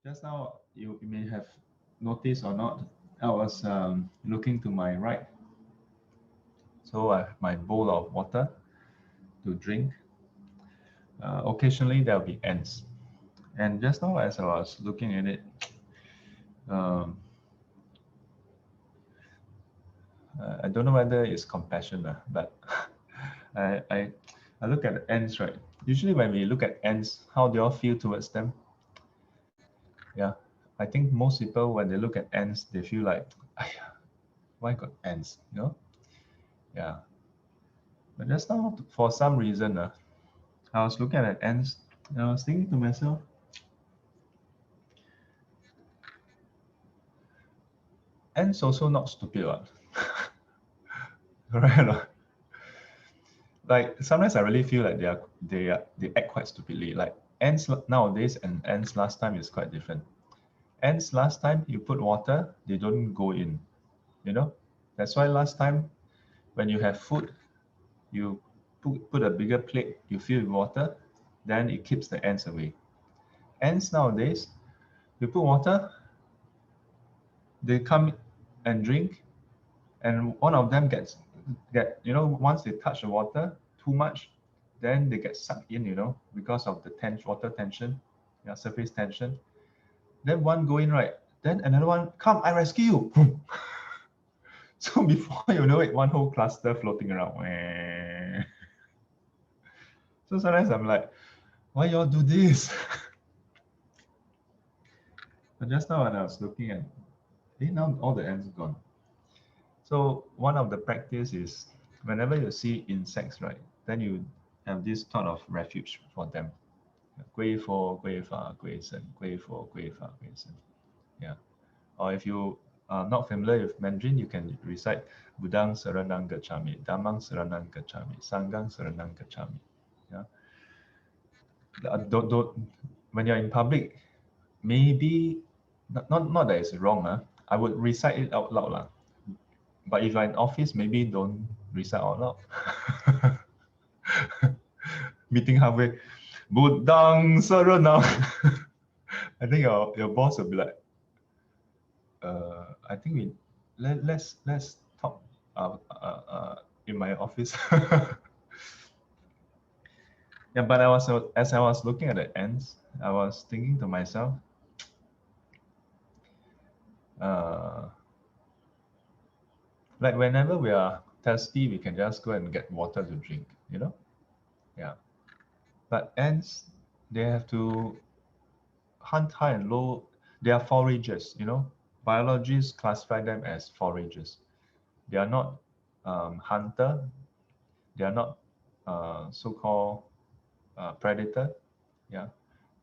Just now, you may have noticed or not, I was looking to my right. So I have my bowl of water to drink. Occasionally, there'll be ants. And just now, as I was looking at it, um, I don't know whether it's compassion, but I, I, I look at the ants, right? Usually, when we look at ants, how do you all feel towards them? Yeah, I think most people, when they look at ants, they feel like, "Aiya, why got ants?" You know? Yeah. But just now, for some reason, I was looking at ants, and I was thinking to myself, ants also not stupid, what? Right or not? Like sometimes I really feel like they act quite stupidly. Like ants nowadays and ants last time is quite different. Ants last time you put water, they don't go in. You know, that's why last time when you have food, you put a bigger plate, you fill with water, then it keeps the ants away. Ants nowadays, you put water, they come and drink, and one of them get once they touch the water too much, then they get sucked in, because of the water tension, surface tension. Then one go in, right, then another one come, I rescue you. So before you know it, one whole cluster floating around. So sometimes I'm like, why y'all do this? But just now when I was looking at, now all the ants gone. So one of the practice is whenever you see insects, right, then you have this thought of refuge for them. 归佛, 归法, 归真, 归佛, 归法, 归真. Yeah. Or if you are not familiar with Mandarin, you can recite Buddhang Saranang Gacchami, Dhammang Saranang Gacchami, Sanghang Saranang Gacchami. Yeah. Don't, when you're in public, maybe not that it's wrong. I would recite it out loud. But if you're in office, maybe don't recite out loud. Meeting halfway, Buddhang Saranang. I think your boss will be like, I think let's talk in my office. Yeah, but as I was looking at the ants, I was thinking to myself, uh, like whenever we are thirsty, we can just go and get water to drink, Yeah. But ants, they have to hunt high and low. They are foragers, Biologists classify them as foragers. They are not hunter. They are not so-called predator. Yeah,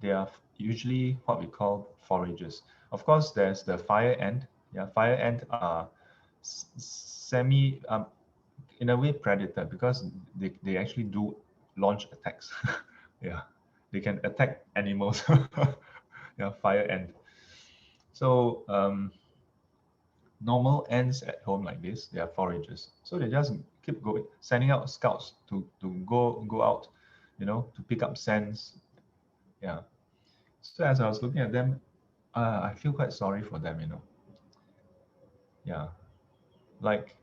they are usually what we call foragers. Of course, there's the fire ant. Yeah, fire ant are semi, in a way, predator because they actually do launch attacks. Yeah, they can attack animals. Yeah, fire ant. So normal ants at home like this, they are foragers. So they just keep going, sending out scouts to go out, to pick up scents. Yeah. So as I was looking at them, I feel quite sorry for them. Yeah. Like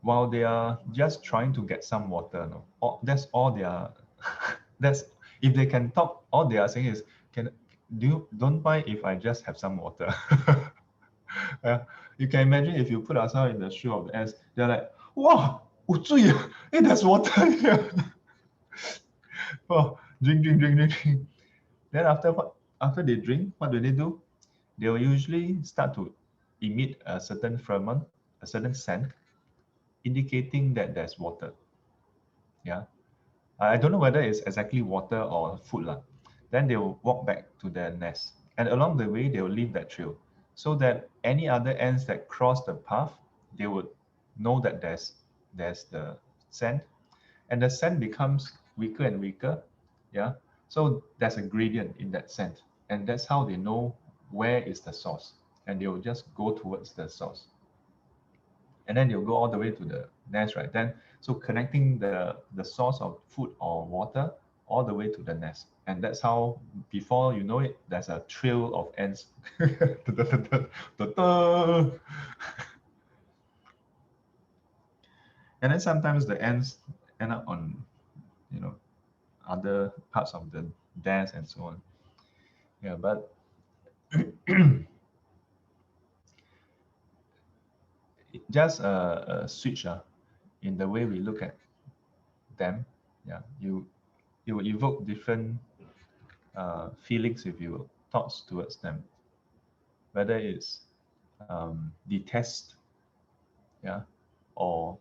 while they are just trying to get some water, that's all they are. That's if they can talk, all they are saying is, don't mind if I just have some water. Yeah, you can imagine if you put ourselves in the shoe of the ants, they're like, wow, hey, there's water here. Oh, drink, drink, drink, drink, drink. Then after they drink, what do? They will usually start to emit a certain pheromone, a certain scent, indicating that there's water. Yeah. I don't know whether it's exactly water or food. Then they will walk back to their nest. And along the way, they will leave that trail so that any other ants that cross the path, they would know that there's the scent. And the scent becomes weaker and weaker. Yeah. So there's a gradient in that scent. And that's how they know where is the source. And they will just go towards the source. And then they'll go all the way to the nest, right? Then, so connecting the source of food or water all the way to the nest. And that's how, before you know it, there's a trail of ants. And then sometimes the ants end up on, other parts of the dance and so on. Yeah, but just a switch in the way we look at them. Yeah, you will evoke different feelings, if you will, thoughts towards them, whether it's detest, yeah, or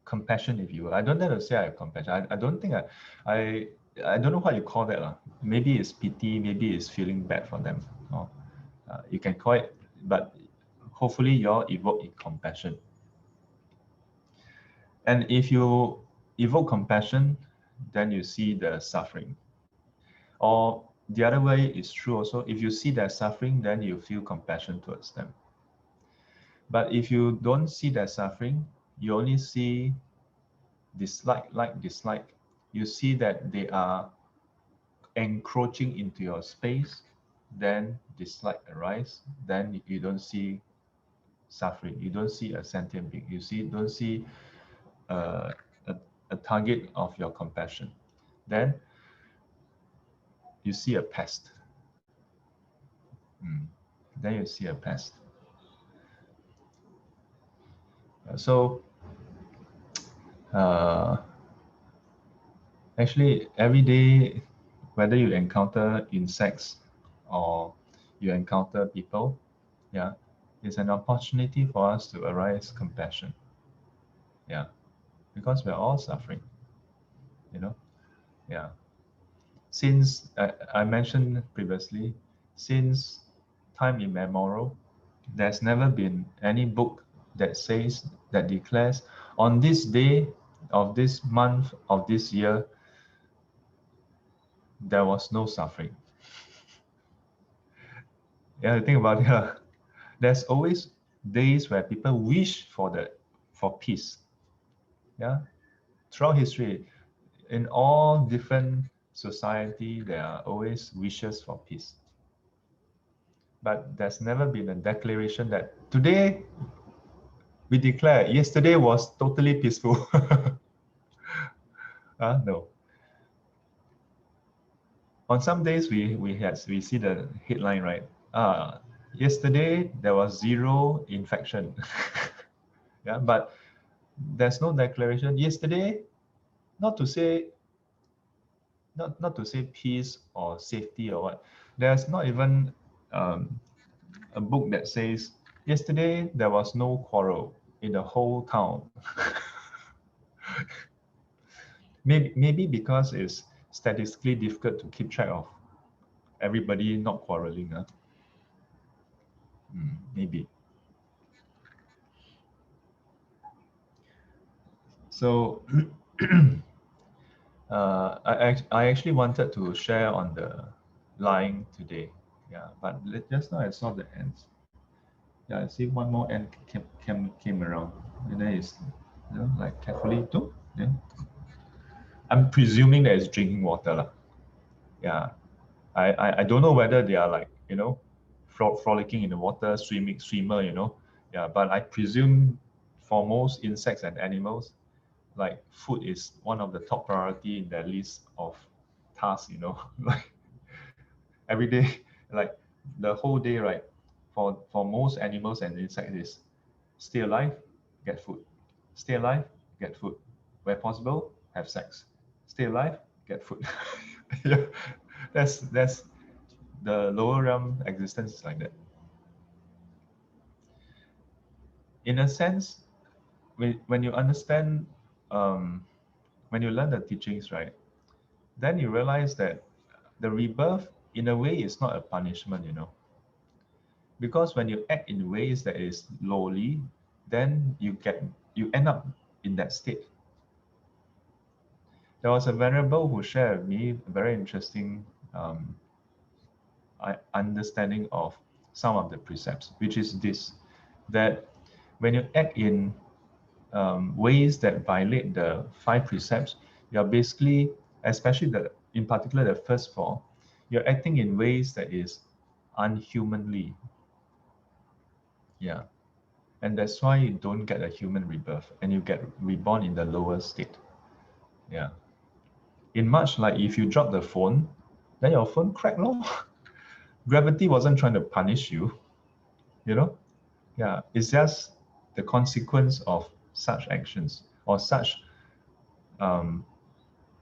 compassion, if you will. I don't dare to say I have compassion. I don't think I don't know what you call that. Maybe it's pity, maybe it's feeling bad for them. Or, you can call it, but hopefully you all evoke compassion. And if you evoke compassion, then you see the suffering. Or the other way is true also. If you see their suffering, then you feel compassion towards them. But if you don't see their suffering, you only see dislike. You see that they are encroaching into your space, then dislike arise. Then you don't see suffering. You don't see a sentient being. Don't see a target of your compassion. Then you see a pest. Then you see a pest. So actually, every day, whether you encounter insects or you encounter people, yeah, it's an opportunity for us to arise compassion. Yeah, because we're all suffering, yeah. Since I mentioned previously, since time immemorial, there's never been any book that declares on this day of this month of this year there was no suffering. Yeah, think about it. There's always days where people wish for peace. Yeah, throughout history, in all different society, there are always wishes for peace. But there's never been a declaration that today we declare yesterday was totally peaceful. No. On some days we see the headline, right? Yesterday there was 0 infection. Yeah, but there's no declaration. Yesterday, not to say peace or safety or what. There's not even a book that says yesterday there was no quarrel in the whole town. Maybe because it's statistically difficult to keep track of everybody not quarreling. Maybe. So I actually wanted to share on the lying today. Yeah, but just now I saw the ants. Yeah, I see one more ant came around, and then it's like carefully too. Yeah. I'm presuming that it's drinking water lah. Yeah, I don't know whether they are like frolicking in the water, swimmer. Yeah, but I presume for most insects and animals, like food is one of the top priority in their list of tasks. Like every day, like the whole day, right? For most animals and insects is stay alive, get food. Stay alive, get food. Where possible, have sex. Stay alive, get food. Yeah, that's the lower realm existence is like that. In a sense, when you understand, when you learn the teachings, right, then you realize that the rebirth, in a way, is not a punishment, because when you act in ways that is lowly, then you end up in that state. There was a venerable who shared with me a very interesting understanding of some of the precepts, which is this: that when you act in ways that violate the 5 precepts, you're basically, especially in particular the first four, you're acting in ways that is unhumanly. Yeah. And that's why you don't get a human rebirth and you get reborn in the lower state. Yeah. In much like if you drop the phone, then your phone crack lor. Gravity wasn't trying to punish you, you know? Yeah. It's just the consequence of such actions or such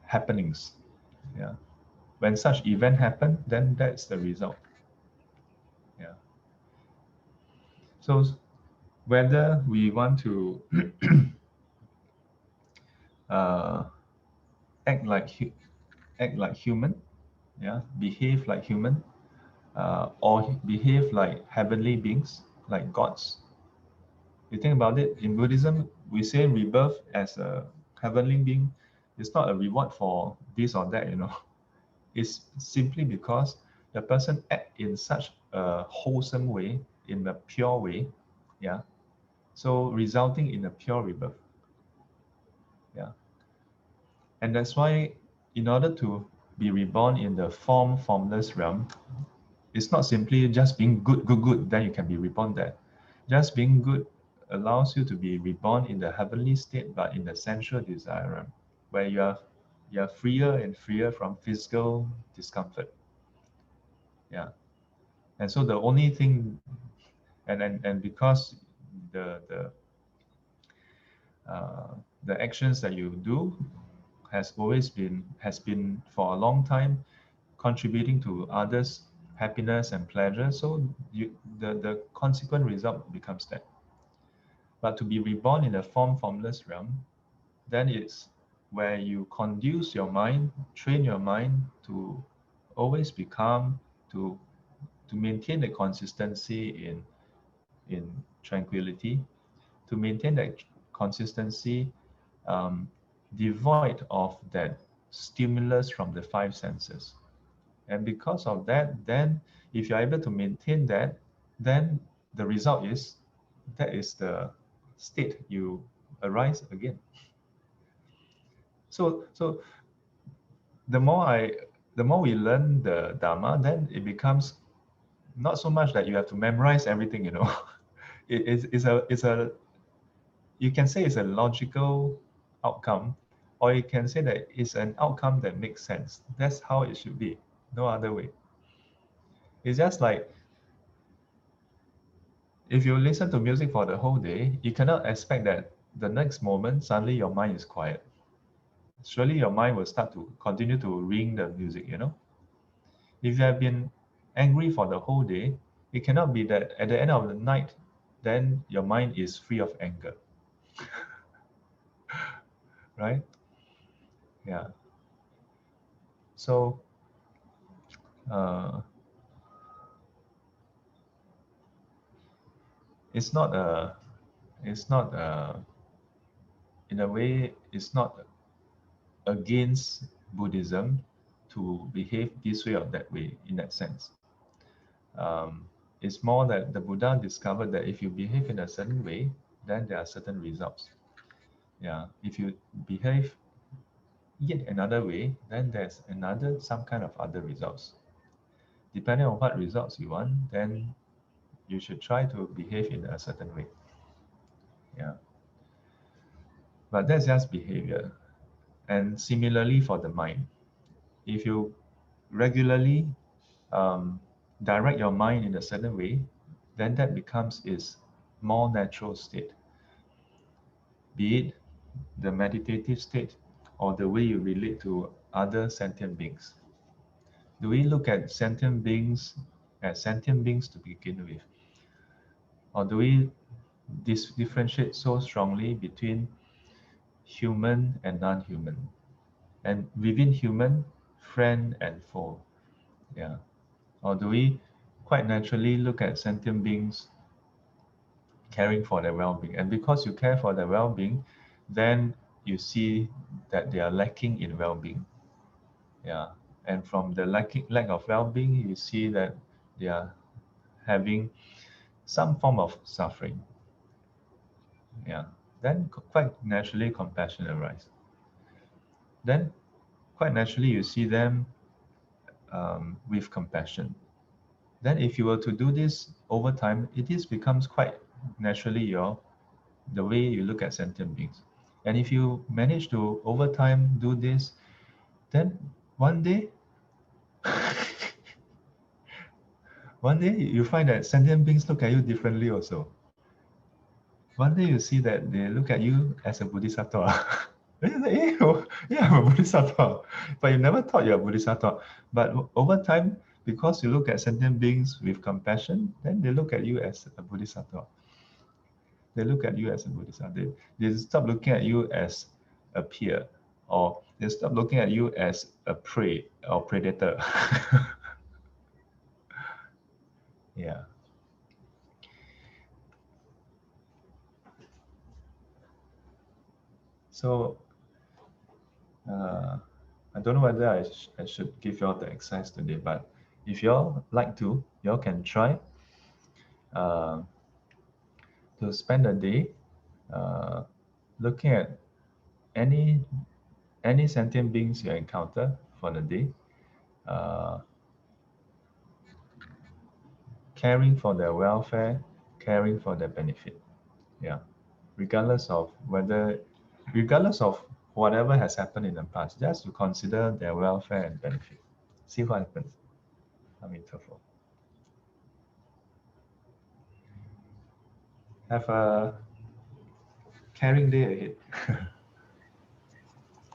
happenings. Yeah. When such event happen, then that's the result. Yeah. So whether we want to uh, act like human, yeah, behave like human, or behave like heavenly beings, like gods. You think about it, in Buddhism, we say rebirth as a heavenly being. It's not a reward for this or that, you know. It's simply because the person act in such a wholesome way, in a pure way, yeah. So resulting in a pure rebirth, yeah. And that's why, in order to be reborn in the formless realm, it's not simply just being good, then you can be reborn there. Just being good allows you to be reborn in the heavenly state, but in the sensual desire realm, where you are freer and freer from physical discomfort. Yeah. And so the only thing, and because the the uh, the actions that you do has been for a long time contributing to others' happiness and pleasure. So the consequent result becomes that. But to be reborn in a formless realm, then it's where you conduce your mind, train your mind to always be calm, to maintain the consistency in tranquility, to maintain that consistency devoid of that stimulus from the five senses. And because of that, then if you're able to maintain that, then the result is that is the state you arise again. So the more we learn the Dhamma, then it becomes not so much that you have to memorize everything, you know. It's a you can say it's a logical outcome, or you can say that it's an outcome that makes sense. That's how it should be. No other way. It's just like if you listen to music for the whole day, you cannot expect that the next moment suddenly your mind is quiet. Surely your mind will start to continue to ring the music, you know. If you have been angry for the whole day, it cannot be that at the end of the night, then your mind is free of anger. Right? Yeah. So uh, it's not a it's not in a way it's not against Buddhism to behave this way or that way in that sense. Um, it's more that the Buddha discovered that if you behave in a certain way, then there are certain results. Yeah, if you behave yet another way, then there's another some kind of other results. Depending on what results you want, then you should try to behave in a certain way. Yeah, but that's just behavior. And similarly for the mind, if you regularly um, direct your mind in a certain way, then that becomes its more natural state, be it the meditative state or the way you relate to other sentient beings. Do we look at sentient beings as sentient beings to begin with? Or do we differentiate so strongly between human and non-human? And within human, friend and foe? Yeah. Or do we quite naturally look at sentient beings caring for their well-being? And because you care for their well-being, then you see that they are lacking in well-being. Yeah. And from the lack of well-being, you see that they are having some form of suffering. Yeah. Then quite naturally compassion arises. Then quite naturally you see them with compassion. Then if you were to do this over time, becomes quite naturally the way you look at sentient beings. And if you manage to over time do this, then one day one day you find that sentient beings look at you differently also. One day you see that they look at you as a bodhisattva. You say, "Eh, oh, yeah, I'm a bodhisattva." But you never thought you're a bodhisattva. But over time, because you look at sentient beings with compassion, then they look at you as a bodhisattva. They look at you as a bodhisattva. They stop looking at you as a peer, or they stop looking at you as a prey or predator. Yeah. So I don't know whether I should give you all the exercise today, but if you all like to, you all can try uh, to spend a day looking at any sentient beings you encounter for the day, uh, caring for their welfare, caring for their benefit. Yeah, regardless of whatever has happened in the past, just to consider their welfare and benefit. See what happens. Amitabha. Have a caring day ahead.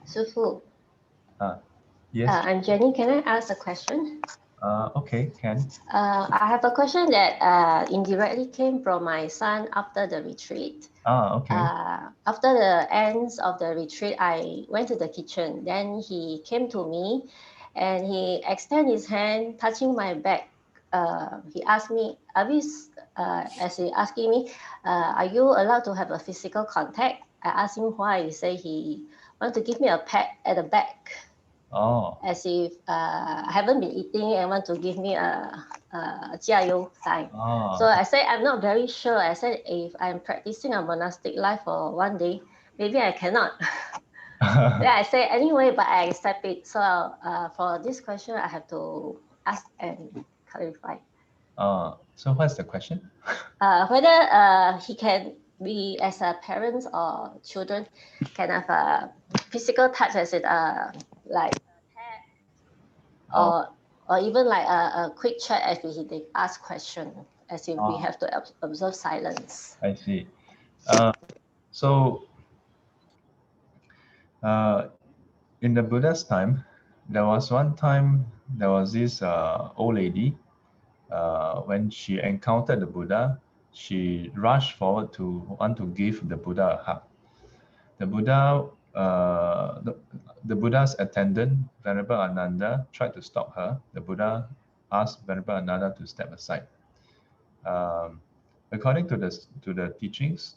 Sufu. Yes. I'm Jenny. Can I ask a question? Okay, can. I have a question that indirectly came from my son after the retreat. Okay. After the ends of the retreat, I went to the kitchen. Then he came to me and he extended his hand, touching my back. He asked me, as he asking me, are you allowed to have a physical contact? I asked him why. He said he want to give me a pat at the back. Oh. As if I haven't been eating and want to give me a 加油 sign. Oh. So I said, I'm not very sure. I said, if I'm practicing a monastic life for one day, maybe I cannot. Then I say, anyway, but I accept it. So for this question, I have to ask and clarify. So what's the question? Whether he can be, as a parents or children, can have a physical touch, as it like or even like a quick chat as they ask question, as if we have to observe silence. I see. So in the Buddha's time, there was one time there was this old lady. When she encountered the Buddha, she rushed forward to want to give the Buddha a hug. The Buddha, the Buddha's attendant, Venerable Ananda, tried to stop her. The Buddha asked Venerable Ananda to step aside. According to the teachings,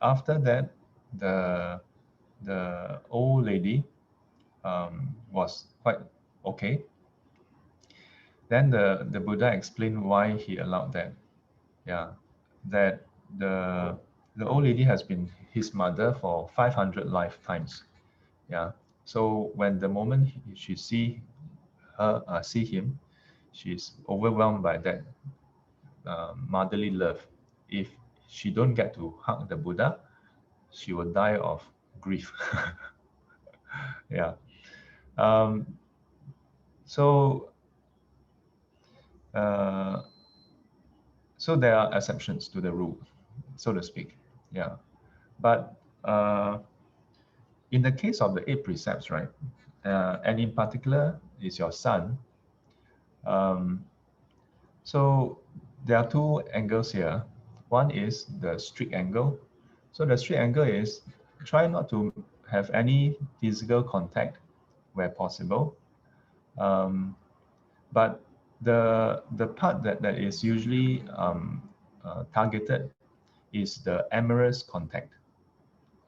after that, the old lady was quite okay. Then the Buddha explained why he allowed that. Yeah, that the old lady has been his mother for 500 lifetimes. Yeah, so when the moment she see him, she's overwhelmed by that motherly love. If she don't get to hug the Buddha, she will die of grief. Yeah. So so there are exceptions to the rule, so to speak. Yeah. But in the case of the 8 precepts, right, and in particular is your son, so there are two angles here. One is the strict angle. So the strict angle is try not to have any physical contact where possible. But the part that is usually targeted is the amorous contact.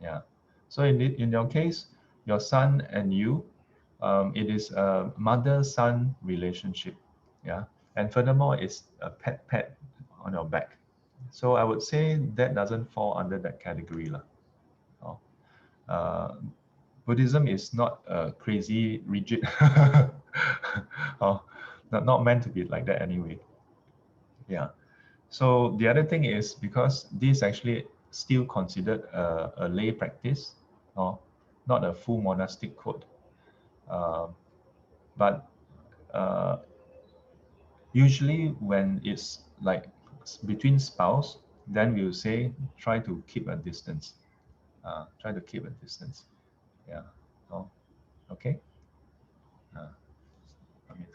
Yeah. So in your case, your son and you, it is a mother-son relationship. Yeah. And furthermore, it's a pet on your back. So I would say that doesn't fall under that category. Oh. Buddhism is not crazy, rigid, or not meant to be like that anyway. Yeah. So the other thing is, because this actually still considered a lay practice, or not a full monastic code, but usually when it's like between spouse, then we'll say try to keep a distance. Try to keep a distance. Yeah. Oh, okay. Okay.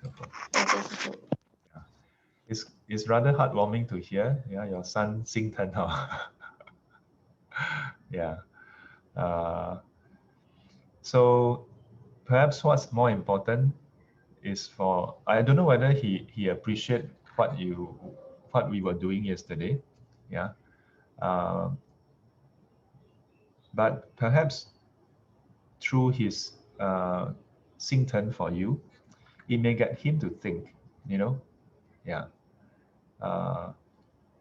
It's rather heartwarming to hear. Yeah, your son sing ten. Yeah. So perhaps what's more important is for, I don't know whether he appreciate what we were doing yesterday. Yeah. But perhaps through his sing ten for you, it may get him to think, yeah.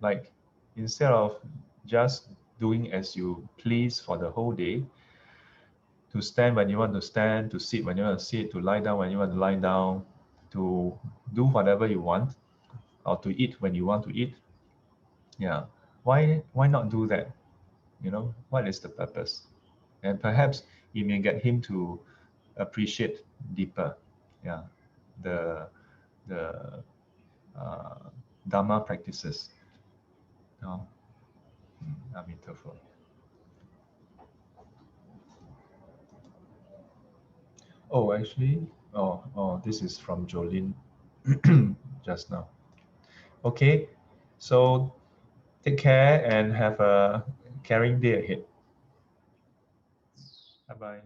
Like, instead of just doing as you please for the whole day, to stand when you want to stand, to sit when you want to sit, to lie down when you want to lie down, to do whatever you want, or to eat when you want to eat. Yeah. Why not do that? What is the purpose? And perhaps it may get him to appreciate deeper, yeah, the uh, Dhamma practices. Oh, Amitabha. Oh, actually, this is from Jolene just now. Okay, so take care and have a caring day ahead. Bye bye.